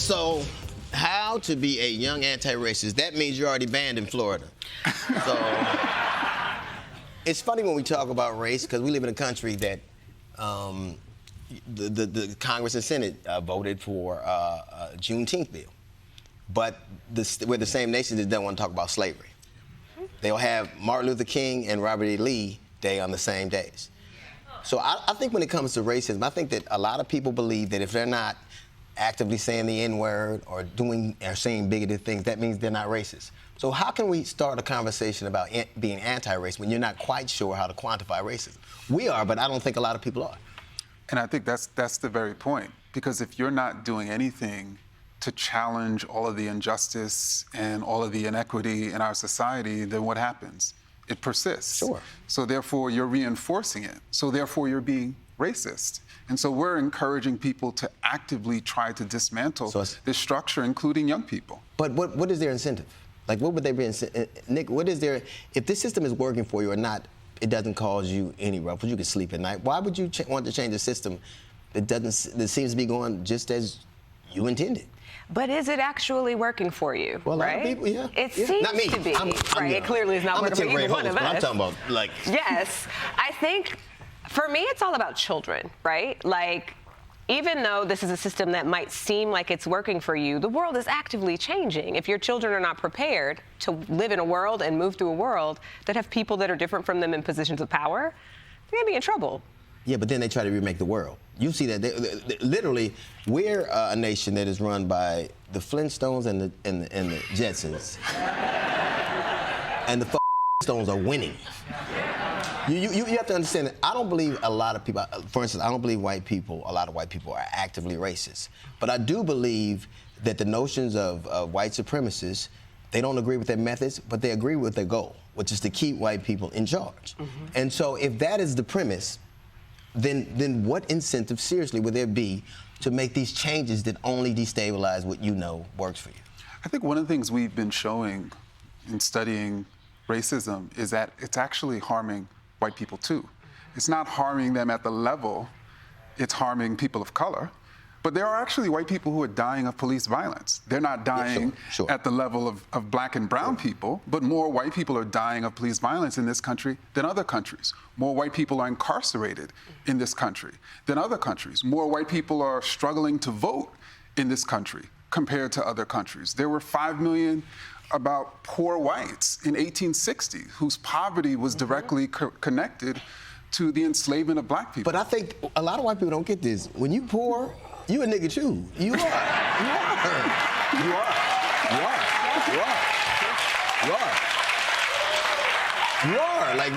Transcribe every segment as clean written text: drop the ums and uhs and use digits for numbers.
So, how to be a young anti-racist? That means you're already banned in Florida. So, it's funny when we talk about race because we live in a country that the Congress and Senate voted for a Juneteenth bill, but we're the same nation that don't want to talk about slavery. They'll have Martin Luther King and Robert E. Lee Day on the same days. So I think when it comes to racism, I think that a lot of people believe that if they're not actively saying the N-word or saying bigoted things, that means they're not racist. So how can we start a conversation about being anti-racist when you're not quite sure how to quantify racism? We are, but I don't think a lot of people are. And I think that's the very point. Because if you're not doing anything to challenge all of the injustice and all of the inequity in our society, then what happens? It persists. Sure. So therefore, you're reinforcing it. So therefore, you're being racist. And so we're encouraging people to actively try to dismantle this structure, including young people. But what is their incentive? Like, what would they be, Nick, what is their, if this system is working for you or not, it doesn't cause you any ruffles, you can sleep at night, why would you want to change a system that seems to be going just as you intended? But is it actually working for you? Well, right? A lot of people, yeah. It seems not me. to be. I'm right? It clearly is not working for either one of us. I'm talking about, like... Yes. I think, for me, it's all about children, right? Like, even though this is a system that might seem like it's working for you, the world is actively changing. If your children are not prepared to live in a world and move through a world that have people that are different from them in positions of power, they're going to be in trouble. Yeah, but then they try to remake the world. You see that literally, we're a nation that is run by the Flintstones and the Jetsons, and the Stones are winning. You have to understand that I don't believe a lot of people. For instance, I don't believe a lot of white people are actively racist, but I do believe that the notions of white supremacists, they don't agree with their methods, but they agree with their goal, which is to keep white people in charge. Mm-hmm. And so, if that is the premise, then what incentive, seriously, would there be to make these changes that only destabilize what you know works for you? I think one of the things we've been showing in studying racism is that it's actually harming white people too. It's not harming them at the level it's harming people of color, but there are actually white people who are dying of police violence. They're not dying at the level of black and brown people, but more white people are dying of police violence in this country than other countries. More white people are incarcerated in this country than other countries. More white people are struggling to vote in this country compared to other countries. There were 5 million about poor whites in 1860 whose poverty was directly connected to the enslavement of black people. But I think a lot of white people don't get this. When you poor, you a nigga too. You are. Like,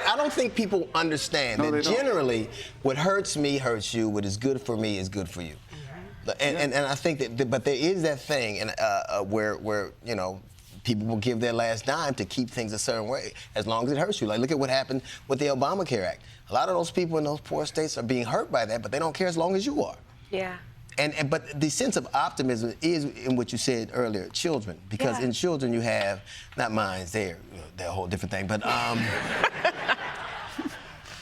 I don't think people understand that generally what hurts me hurts you, what is good for me is good for you. And I think that, but there is that thing where you know, people will give their last dime to keep things a certain way as long as it hurts you. Like, look at what happened with the Obamacare Act. A lot of those people in those poor states are being hurt by that, but they don't care as long as you are. Yeah. But the sense of optimism is in what you said earlier, children, because in children you have, not minds, they're a whole different thing, but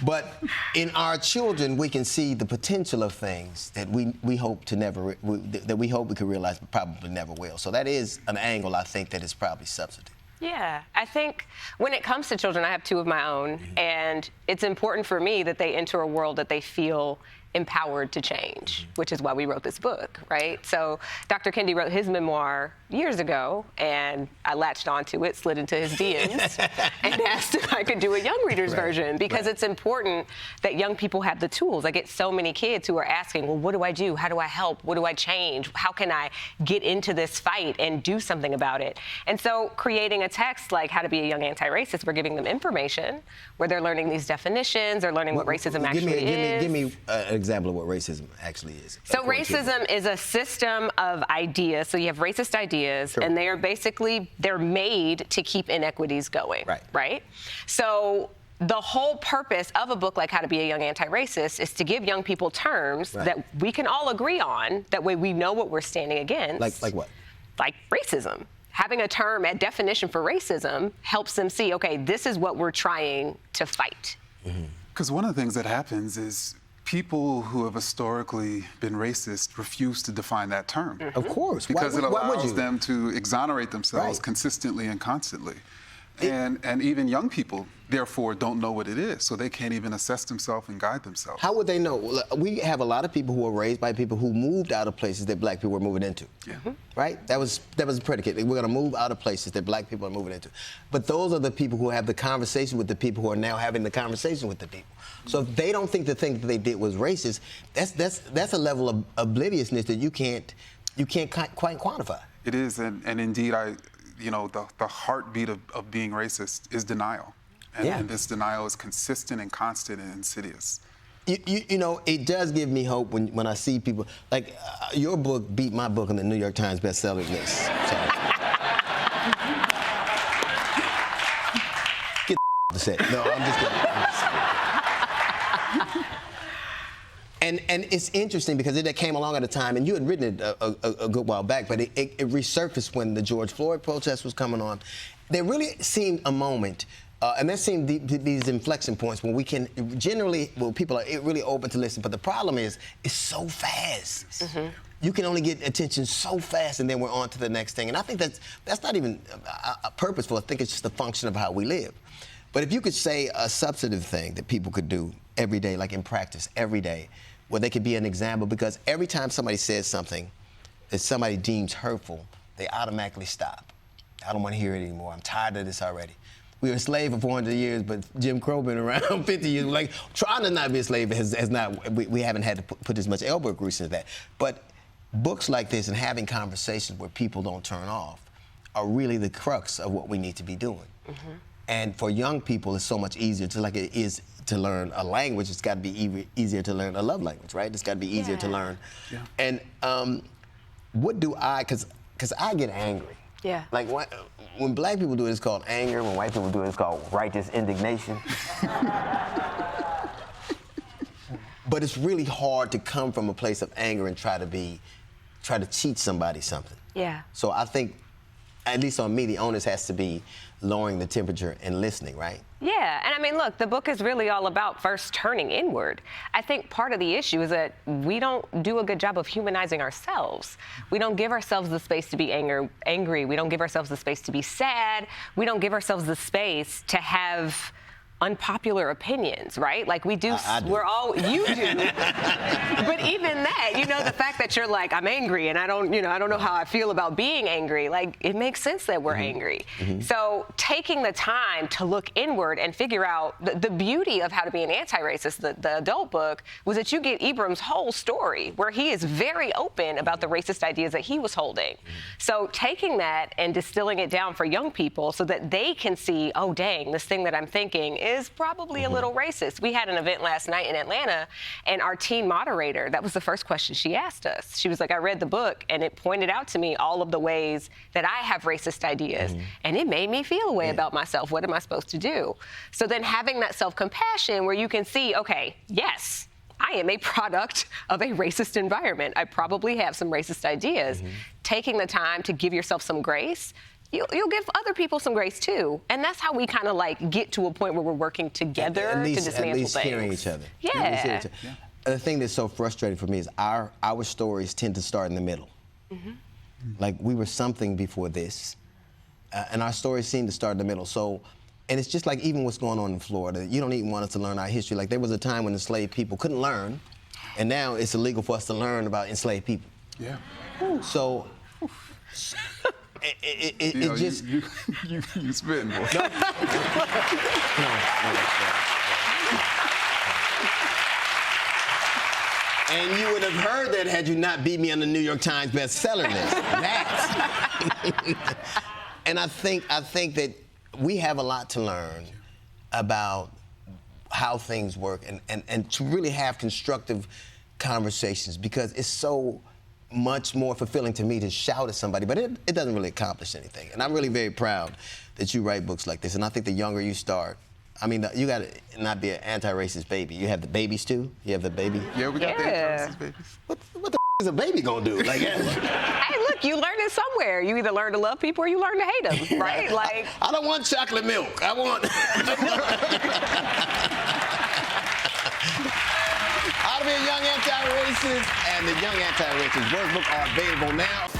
but in our children we can see the potential of things that we hope to never, that we hope we could realize but probably never will. So that is an angle I think that is probably substantive. Yeah, I think when it comes to children, I have 2 of my own, and it's important for me that they enter a world that they feel empowered to change, which is why we wrote this book, right? So Dr. Kendi wrote his memoir years ago, and I latched onto it, slid into his DMs, and asked if I could do a young reader's version, because it's important that young people have the tools. I get so many kids who are asking, well, what do I do? How do I help? What do I change? How can I get into this fight and do something about it? And so creating a text like How to Be a Young Anti-Racist, we're giving them information where they're learning these definitions, they're learning what racism actually is. Give me an example of what racism actually is. So racism is a system of ideas. So you have racist ideas, and they are basically, they're made to keep inequities going, right? So the whole purpose of a book like How to Be a Young Anti-Racist is to give young people terms that we can all agree on. That way we know what we're standing against. Like what? Like racism. Having a term, a definition for racism helps them see, okay, this is what we're trying to fight. Because one of the things that happens is people who have historically been racist refuse to define that term. Of course. Because it why would allows you? them to exonerate themselves Right. consistently and constantly. And even young people, therefore, don't know what it is, so they can't even assess themselves and guide themselves. How would they know? Well, we have a lot of people who were raised by people who moved out of places that black people were moving into. Yeah. Right? That was a predicate. We're going to move out of places that black people are moving into. But those are the people who have the conversation with the people who are now having the conversation with the people. So if they don't think the thing that they did was racist, that's a level of obliviousness that you can't quite quantify. It is, and indeed, the heartbeat of being racist is denial. And this denial is consistent and constant and insidious. You know, it does give me hope when I see people, like, your book beat my book on the New York Times bestseller list. So. Get the set. No, I'm just kidding. And it's interesting because it came along at a time, and you had written it a good while back, but it resurfaced when the George Floyd protest was coming on. There really seemed a moment, and there seemed these inflection points when we can generally, well, people are really open to listen, but the problem is, it's so fast. Mm-hmm. You can only get attention so fast, and then we're on to the next thing. And I think that's not even purposeful. I think it's just a function of how we live. But if you could say a substantive thing that people could do every day, like in practice, every day, where they could be an example, because every time somebody says something that somebody deems hurtful, they automatically stop. I don't want to hear it anymore. I'm tired of this already. We were a slave for 400 years, but Jim Crow been around 50 years. Like, trying to not be a slave has not, we haven't had to put as much elbow grease into that. But books like this and having conversations where people don't turn off are really the crux of what we need to be doing. Mm-hmm. And for young people, it's so much easier, just like it is to learn a language. It's got to be easier to learn a love language, right? It's got to be easier to learn. Yeah. And what do because I get angry. Yeah. Like when black people do it, it's called anger. When white people do it, it's called righteous indignation. But it's really hard to come from a place of anger and try to teach somebody something. Yeah. So I think, at least on me, the onus has to be lowering the temperature and listening, right? Yeah, and I mean, look, the book is really all about first turning inward. I think part of the issue is that we don't do a good job of humanizing ourselves. We don't give ourselves the space to be angry. We don't give ourselves the space to be sad. We don't give ourselves the space to have unpopular opinions, right? Like we do, I do. You do. But even that, the fact that you're like, I'm angry and I don't know how I feel about being angry, like it makes sense that we're angry. Mm-hmm. So taking the time to look inward and figure out the beauty of How to Be an Anti-Racist, the adult book, was that you get Ibram's whole story where he is very open about the racist ideas that he was holding. So taking that and distilling it down for young people so that they can see, oh dang, this thing that I'm thinking is probably a little racist. We had an event last night in Atlanta, and our teen moderator, that was the first question she asked us. She was like, I read the book, and it pointed out to me all of the ways that I have racist ideas, and it made me feel a way about myself. What am I supposed to do? So then having that self-compassion where you can see, okay, yes, I am a product of a racist environment. I probably have some racist ideas. Taking the time to give yourself some grace, you'll give other people some grace too. And that's how we kind of like get to a point where we're working together to dismantle things. At least hearing each other. Yeah. The thing that's so frustrating for me is our stories tend to start in the middle. Mm-hmm. Like we were something before this, and our stories seem to start in the middle. So, and it's just like even what's going on in Florida, you don't even want us to learn our history. Like there was a time when enslaved people couldn't learn, and now it's illegal for us to learn about enslaved people. Yeah. So, it just... You spitting, boy. No. And you would have heard that had you not beat me on the New York Times bestseller list. That. And I think that we have a lot to learn about how things work and to really have constructive conversations, because it's so much more fulfilling to me to shout at somebody, but it doesn't really accomplish anything. And I'm really very proud that you write books like this. And I think the younger you start, I mean, you got to not be an anti-racist baby. You have the babies too? You have the baby? Yeah, we got the anti-racist babies. What the is a baby gonna do? Like, hey, look, you learn it somewhere. You either learn to love people or you learn to hate them, right? Like, I don't want chocolate milk. I want... How to Be Young Anti-Racist and the Young Anti-Racist workbook are available now.